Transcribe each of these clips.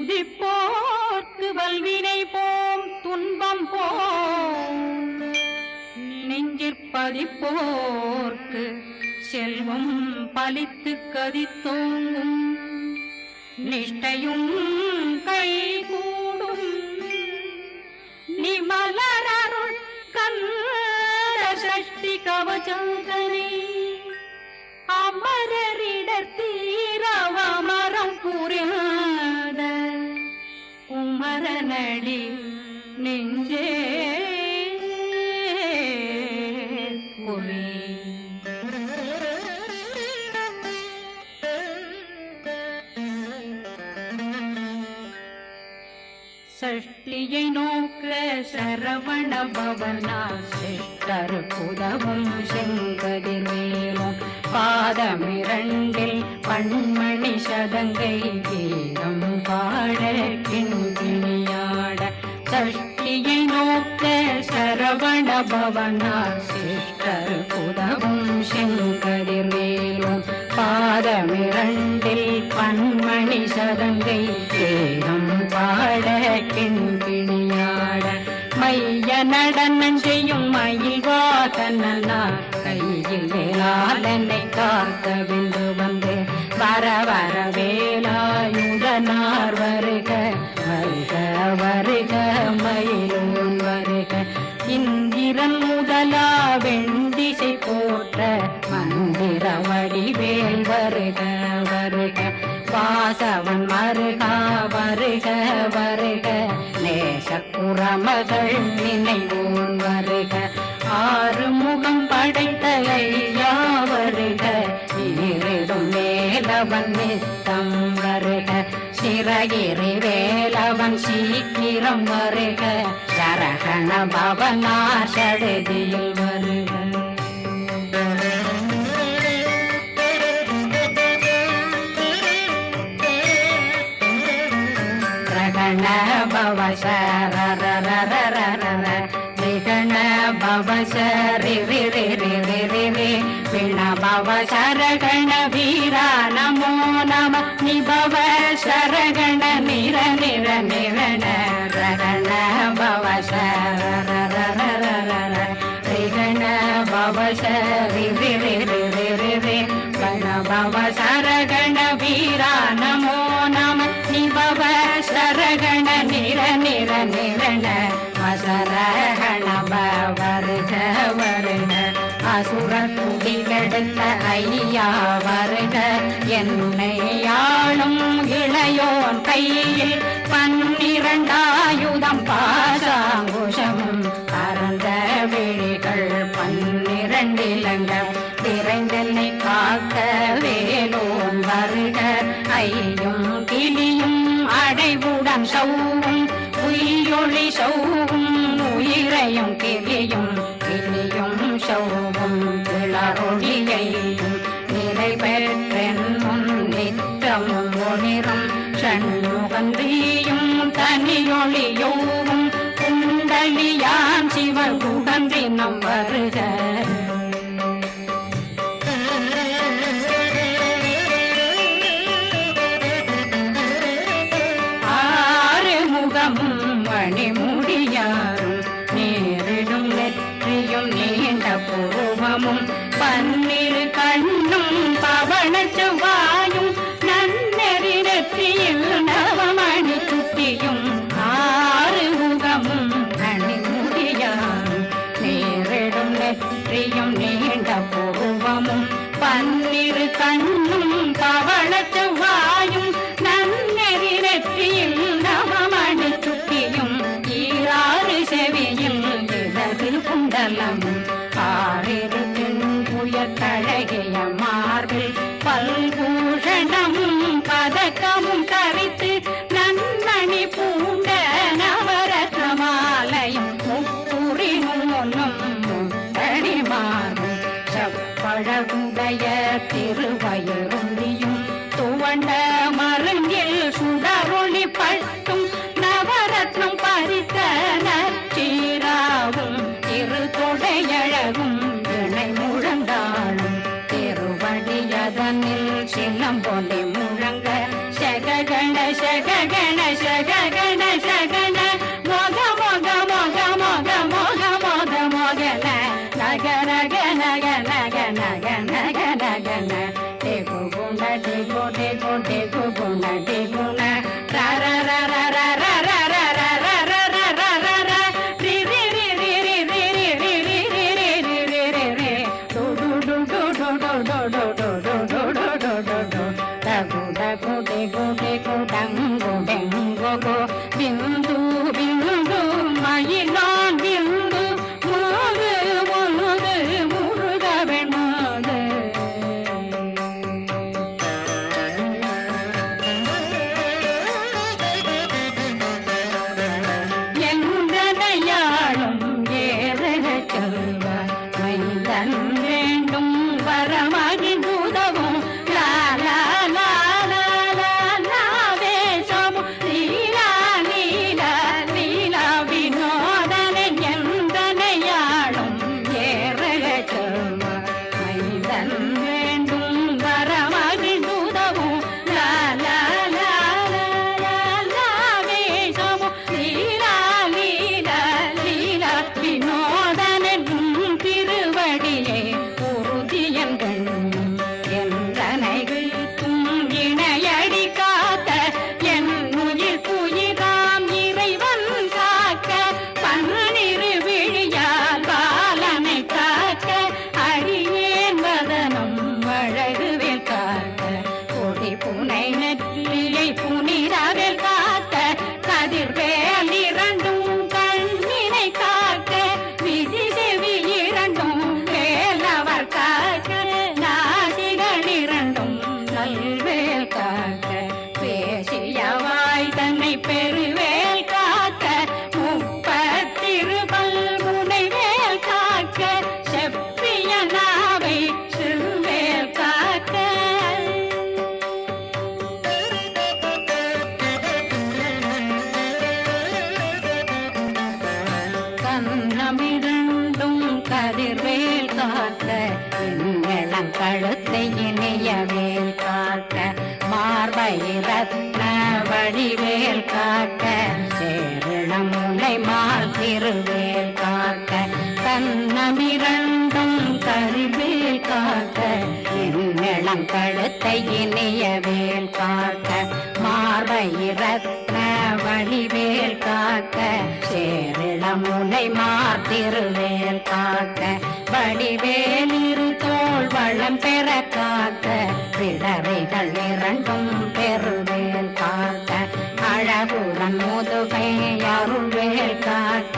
துதிப்போர்க்கு வல்வினை போம் துன்பம் போம் நெஞ்சிற்பதிப்போர்க்கு செல்வம் பலித்து கதித்தோங்கும் நிஷ்டையும் கைகூடும் நிமலரருள் கந்த சஷ்டி கவசந்தனை அமரரிடர் தீரவமரம் புரியாத குமரனடி நெஞ்சே குமி சஷ்டியை நோக்க சரவண பவனா சிஷ்டர் புதவும் செங்கதிர்வேலும் பாதமிரண்டில் பண்மணி சதங்கை கீதம் பாட கிண்கிணியாட சஷ்டியை நோக்க சரவண பவனா சிஷ்டர் புதவும் செங்கதிர்வேலும் பாதமிரண்டில் பண்மணி சதங்கை கீதம் பாட கிண்கிணியாட மைய நடனம் செய்யும் மயில் வாகனா கையில் வேளாளனை காக்க வென்று வந்து வர வர வேலாயுதனார் வருக வருக வருக மயிலோன் வருக இந்திரன் முதலா வெண்டிசை போற்ற மந்திர வடிவேல் வருக வருக வாசவன் மருகா வருக வருக நேசக்குறமகள் நினைவோன் வருக ஆறு முகம் படைத்த ஐயா வருக ஈரிடும் வேலவன் நித்தம் வருக சிறகிரி வேலவன் சீக்கிரம் வருக சரகண பவனா சடுதியில் வருக ரகண பவசரரரரரரர ரிகண பவசரி ரி ரி ரி ரி ரி ரி விண பவசரகண வீரா நமோ நம நிபவ சரகண நிர நிர நிரண ரகண பவசரரரரரர ரிகண பவசரி ரி ரி ரி ரி ரி ரி விண பவசரகண வீரா நமோ நம நிபவ சரகண நிர நிர நிரண வசரகண வருக வருக அசுர துடி கெடுத்த ஐயா வருக என்னை ஆளும் இளையோன் கையில் 12 ஆயுதம் பாசாங்குஷமும் பரந்த விழிகள் 12 இலங்கம் விரைந்தனை காக்க வேலோன் வருக ஐயும் கிளியும் அடைவுடன் சௌவும் உயிரொளி சௌவும் உயிரையும் கிளியும் கிளியும் சௌவும் கிளரொளியையும் நிறைவேற்றென் முன் நித்தமும் ஒளிரும் சண்முகந்தியும் தனியொளியோவும் குண்டலியான் சிவன் குடந்தினம் வருக மணிமுடியாரும் நேரிடும் நெற்றியும் நீண்ட பூர்வமும் 12 கண்ணும் பவன செவ்வாயும் நன்னெறி நெற்றியில் நவமணி சுட்டியும் 6 முகமும் மணிமுடியாரும் நேரிடும் நெற்றியும் நீண்ட பூர்வமும் 12 கண்ணும் பவன செவ்வாயும் நன்னெறி நெற்றியில் நவமணி சுட்டியும் 6 செவியில் இடது குண்டலமும் 6 புயக்கழகிய மார்பில் பல்பூஷணமும் பதக்கமும் தரித்து நன்னணி பூண்ட நவரத்ன மாலையும் முப்புரினும் முத்தடிமாறும் செப்பழகுடைய திருவயருந்தியும் துவண்ட மருங்கில் சுடரொளி பட்டும் நவரத்னம் பறித்த நற்சீராவும் திருத்தொடையழகும் இணை முழந்தாளும் திருவடியதனில் சிலம்பொலி முழங்க சககண சககண பிந்து பிந்து மயிலான் பிந்து முழுது முழுது முருகவன் மாது என்றனையாளும் ஏறக செல்வார் மைந்தன் வேண்டும் வரமகிழ்ந்துதவும் லாலா பெருவேல் காக்க முப்பத்திருபல் முனைவேல் காக்க செப்பிய நாவை சிறுவேல் காக்க கண்ணமிரண்டும் கதிர்வேல் காக்க இளம் கழுத்தை இணையவேல் காக்க மார்பை ரத்ன வடிவேல் காக்க சேரணம் முனை மால் திருவேல் காக்க கண்ணமிரண்டும் கரிவேல் காக்க இளம் கழுத்தை இணையவேல் காக்க மார்பை ரத்ன வடிவேல் காக்க சேரணம் முனை மால் திருவேல் காக்க வடிவேல் இரு தோள் வளம் பெற காக்க பிடரைகள் இரண்டும் பெருவேல் காக்க அழகுடன் முதுகை அருள்வேல் காக்க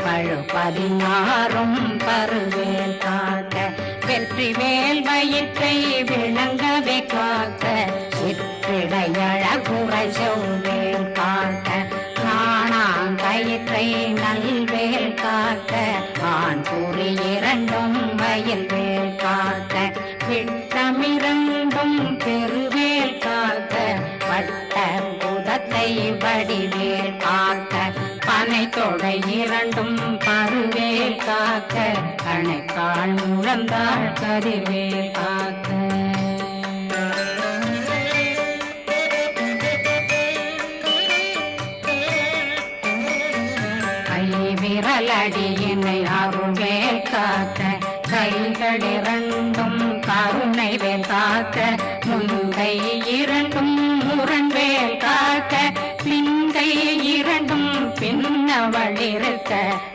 பழு 16 பருவேல் காக்க வெற்றி வேல் வயிற்றை விளங்கவே காக்க சிற்றிடை அழகுரை செவ்வேல் காக்க கயிற்றை நல்வேல் காக்க ஆண் குறி இரண்டும் வயல்வேல் காக்க விட்டமிரண்டும் பெருவேல் காக்க வட்ட புதத்தை வடிவேல் காக்க பனை தொடை இரண்டும் பருவேல் காக்க கணைக்கால் முழந்தாள் கதிர்வேல் காக்க விரலடியினை அருள்வேல் காக்க கைகள் இரண்டும் கருணை வேல் காக்க முந்தை இரண்டும் முரண்வேல் காக்க பிங்கை இரண்டும் பின்னவளிருக்க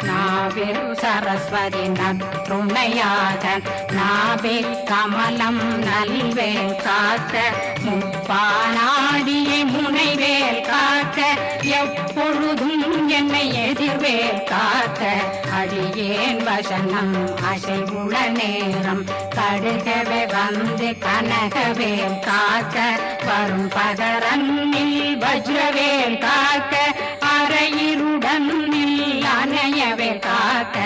நாவில் சரஸ்வதி நற்றுணையாக நாவில் கமலம் நல்வேல் காக்க முப்பானாடியை முனைவேல் காக்க எப்பொழுதும் என்னை எதிர்வேல் காக்க அடியேன் வசனம் அசைவுள நேரம் கடுகவே வந்து கனகவேல் காக்க வரும் பகரன்னில் வஜ்ரவேல் காக்க அரையிருடன் அணையவேல் காக்க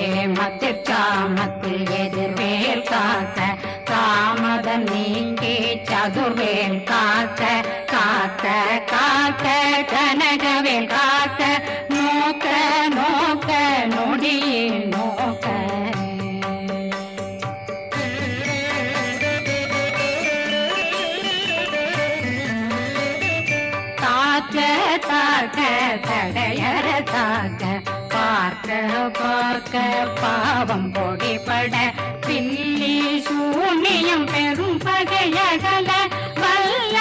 ஏமத்தில் காமத்தில் எதிர்வேல் காக்க காமதம் நீங்கி சதுர்வேல் காக்க காக்க காக்க கனகவேல் காக்க நோக்க நோக்க நொடியில் நோக்க தாக்க தாக்க தடையற தாக்க பார்க்க பார்க்க பாவம் பொடிபட பில்லி சூனியம் பெரும் பகையகல வல்ல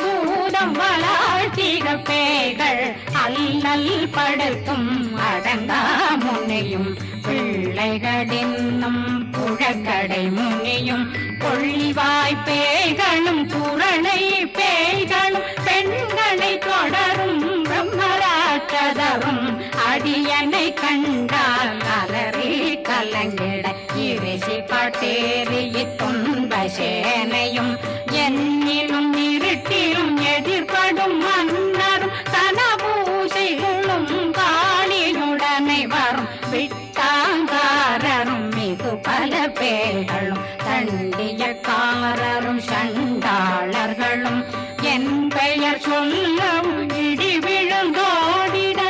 பூதம் வளாழ்த்திக பேய்கள் அல்லல் படுத்தும் அடங்கா முனையும் பிள்ளைகளின்னும் புழக்கடை முனியும் கொள்ளிவாய் பேய்களும் குரணை பேய்களும் பெண்களை தொடரும் பிரம்மராட்சதரும் அடியனை கண்டால் அலறி கலங்கிட இரிசி பட்டேறி துன்ப சேனையும் என்னிலும் இருட்டிலும் எதிர்படும் மன்னரும் தனபூசைகளும் காளியுடனை வரும் விட்டாங்காரரும் மிகு பல பேர்களும் தண்டியக்காரரும் சண்டாளர்களும் என் பெயர் சொல்லவும் இடி விழுந்தோடிட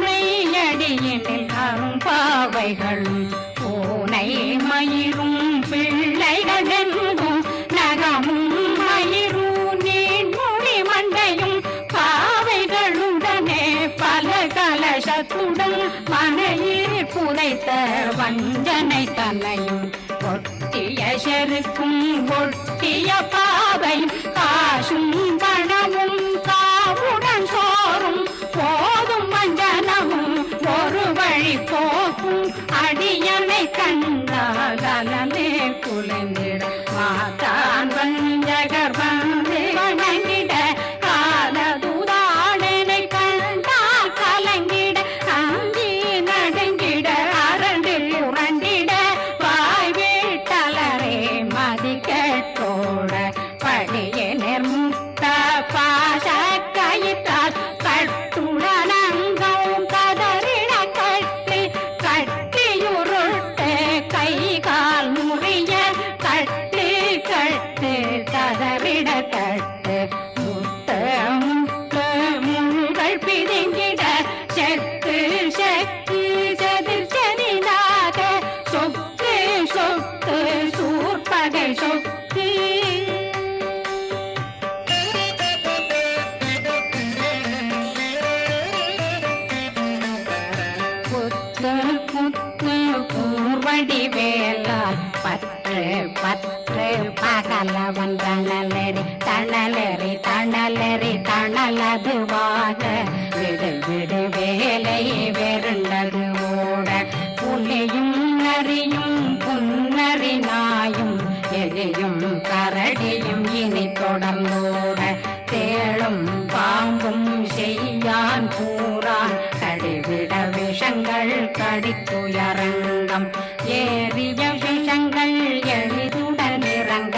ஆனையடியினில் அரும்பாவைகளும் பூனை மயிரும் பிள்ளைகளெங்கும் நகமும் மயிரும் நீன்மொழி மண்டையும் பாவைகளுடனே பல கலசத்துடன் மனையில் புதைத்த வஞ்சனை தன்னையும் ஒட்டிய செருக்கும் ஒட்டிய பாவையும் காசும் பணமும் காவுடன் சோறும் போதும் வஞ்சனமும் ஒரு வழி போக்கும் அடியனை கண்டால் அலனே குலைந்திட மாதான் வஞ்சகர் வந்து வணங்கிட காலதுதாடனை கண்டால் கலங்கிட அஞ்சி நடுங்கிட அரண்டு உரண்டிட வாய் வீட்டலரே மதி கேட்டோட படியே நிர்முக்த பாச கயிற்றால் கட்டுடனங்கவும் கதறிட கட்டி கட்டியுருட்டு கை கால் முறிய கட்டு கட்டு கதறிட கட்டு முட்டு முட்டு முள்கள் பிதுங்கிட செத்து செத்து செதிர் செதினாக சொக்கு சொக்கு சூர்பகை சொக்கு புத்து புத்து பூர்வடி வேலால் பற்று பற்று பகலவன் தணலெறி தணலெறி தணலெறி தணலதுவாக விடு விடு வேலை வெருண்டது ஓட புலியும் நரியும் புன்னறி நாயும் எலியும் கரடியும் இனி தொடர்ந்தோட தேளும் பாம்பும் செய்யான் கூறான் கடிவிட விஷங்கள் கடித்துயரங்கம் ஏறிய விஷங்கள் எளிதுடன் இறங்க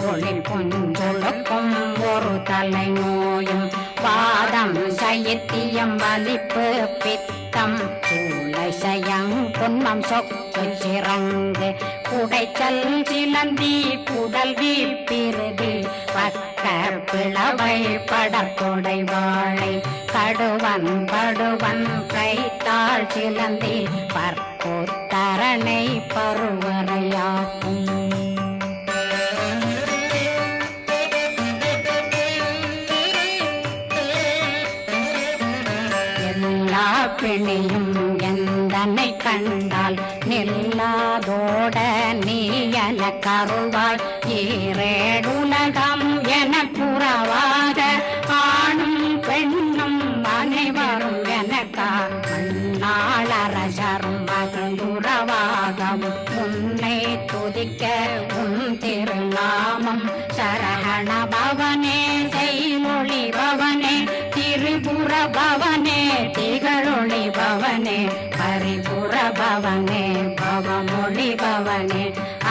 ஒளில் புஞ்சொழுக்கும் ஒரு தலை நோயும் வாதம் சைத்தியம் வலிப்பு பித்தம் சூளை சயங் புன்மம் சொக்கு சிறங்கு குடைச்சல் சிலந்தி குடல் வீப்பிருதி பக்க பிளவை படத்தொடை வாழை கடுவன் படுவன் கைத்தாள் சிலந்தி பற்போத்தரணை பருவரையாக்கும் எல்லா பிணியும் எந்தனை கண்டால் நில்லாதோட நீ என கருவாய் ஈரேடுலகம் என புறவாக ஆணும் பெண்ணும் அனைவரும் எனக்கா மண்ணாளரசரும் மகிழ்ந்துறவாகவும் உன்னை துதிக்க உன் திருநாமம் சரகண பவனே செய்மொழி பவனே திரிபுர பவனே திகழொளி பவனே பரிபுர பவனே பவமொழி பவனே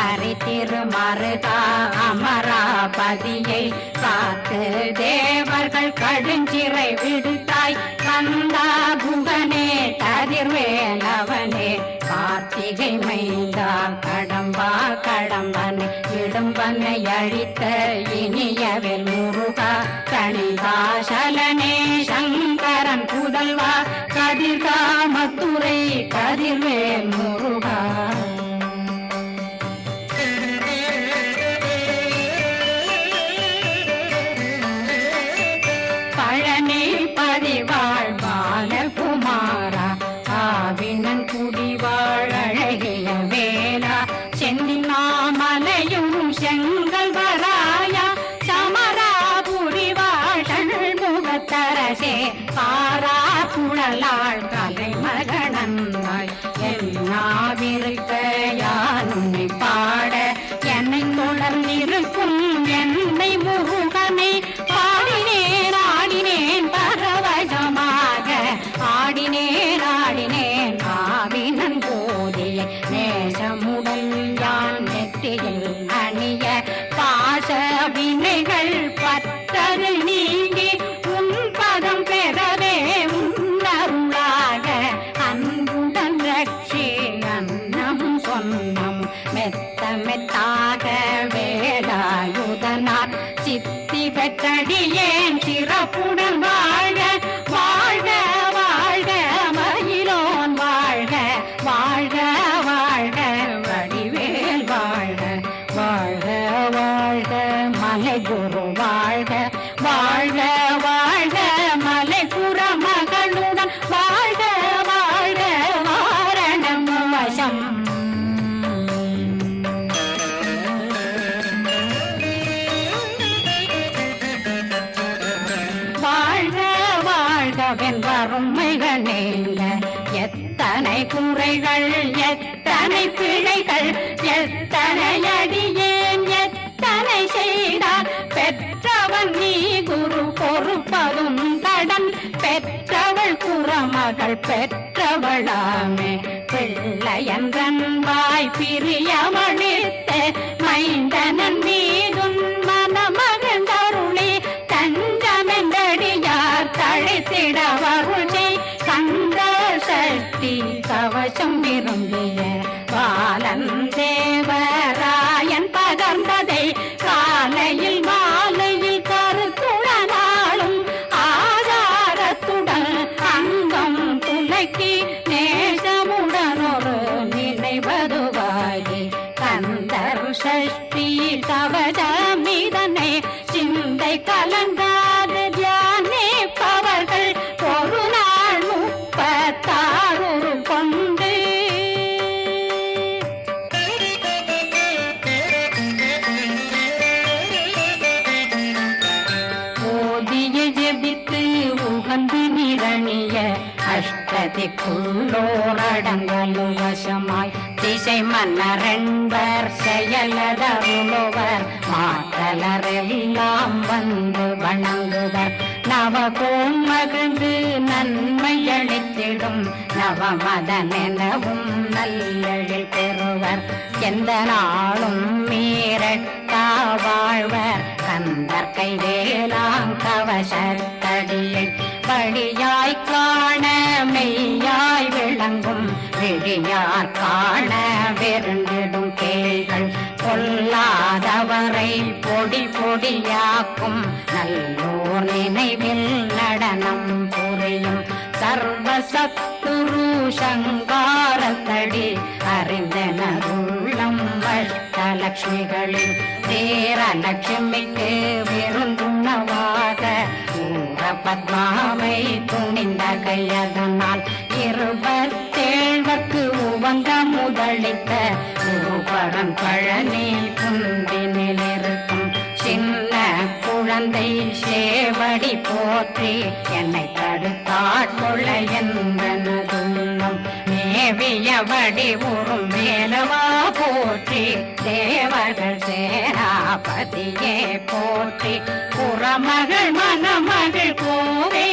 அரி திருமருதா அமராபதியை காத்து தேவர்கள் கடுஞ்சிறை விடுத்தாய் கந்தா குகனே கதிர்வேலவனே கார்த்திகை மைந்தா கடம்பா கடம்பனை இடும்பனை அழித்த இனியவில் முருகா கணிதாசலனே சங்கரன் புதல்வா கதிர்காமத்துறை கதிர்வேல் முருகா பழனி பதிவாழ் பாலகுமாரா ஆவினன் குடிவாழ் அழகிய வேளா செந்தினாமலையும் செங்கல் வராயா சமராபுரி வாழல் முகத்தரசே பாரா குழலாள் கலைமகனந்தாய் என்னாவிருக்க யானுன்னை பாட என்னை தொடர்ந்திருக்கும் என்னை முருகனை பாடினேன் ஆடினேன் பரவசமாக ஆடினேன் ஆடினேன் ஆவினன் போதிய நேசமுடன் யான் நெற்றியில் அணிய பாச வினைகள் பற்றரு நீங்கி உன் பதம் பெறவே உன்னருளாக அன்புடன் ரட்சி அன்னம் சொன்னம் மெத்த மெத்தாக வேலாயுதனார் சித்தி பெற்றடியேன் சிறப்புடன் வாழ வாழ்க வாழ்க மயிலோன் வாழ்க வாழ்க வாழ்க வடிவேல் வாழ்க வாழ்க வாழ்க மலை குரு வாழ்க வாழ்க வாழ்க மலை குற மகளுடன் வாழ்க வாழ்க வாரணம் வசம் வறுமைகள் நீங்க எத்தனை குறைகள் எத்தனை பிழைகள் எத்தனை அடியேன் எத்தனை செய்தார் பெற்றவன் நீ குரு பொறுப்பதும் கடன் பெற்றவள் குறமகள் பெற்றவளாமே பிள்ளையன்றன் வாய் பிரியமளித்த மைந்தனன் மீதுன் மனமகந்தருளி தஞ்சமென்றடியார் தழைத்திட வருளை கந்த சக்தி கவசம் விரும்பிய பாலன் தேவராயன் பகர்ந்ததை காலையில் மாலையில் கருத்துடனாலும் ஆதாரத்துடன் அங்கம் துலக்கி நேசமுடன் ஒரு நினைவதுவாகி கந்தர் சஷ்டி கவசமிதனை சிந்தை கலங்காத தியானிப்பவர்கள் ஒரு நாள் 36 கொண்டு ஓதிய ஜெபித்து உகந்து நிரணிய அஷ்டதிக்குள்ளோரடங்கலும் வசமாய் திசை மன்னரென்பர் செயலதருளுவர் மாற்றலரெல்லாம் வந்து வணங்குவர் நவகோம் மகிழ்ந்து நன்மை அளித்திடும் நவமதனெனவும் நல்லெழில் பெறுவர் எந்த நாளும் மீறட்டா வாழ்வர் கந்தர் கைவேலாம் கவசத்தடியை படியாய் காண மெய்யாய் விளங்கும் விழியார் காண வெருண்டிடும் கேள்கள் கொல்லாதவரை பொடி பொடியாக்கும் நல்லோர் நினைவில் நடனம் புரியும் சர்வசத்துரு சங்காரத்தடி அறிந்தனருள்ளம் அஷ்டலட்சுமிகளில் தேரலட்சுமிக்கு விருந்துணவாக ஊர பத்மாவை துணிந்த கையதனால் 27 உவங்க முதலித்த குருபரன் பழனி குந்தினில் இருக்கும் சின்ன குழந்தை சேவடி போற்றி என்னை தடுத்தாட்கொள்ள என்பனதுள்ளம் மேவிய வடிவுறும் மேலவா போற்றி தேவர்கள் சேராபதியே போற்றி புறமகள் மணமகள் கோவே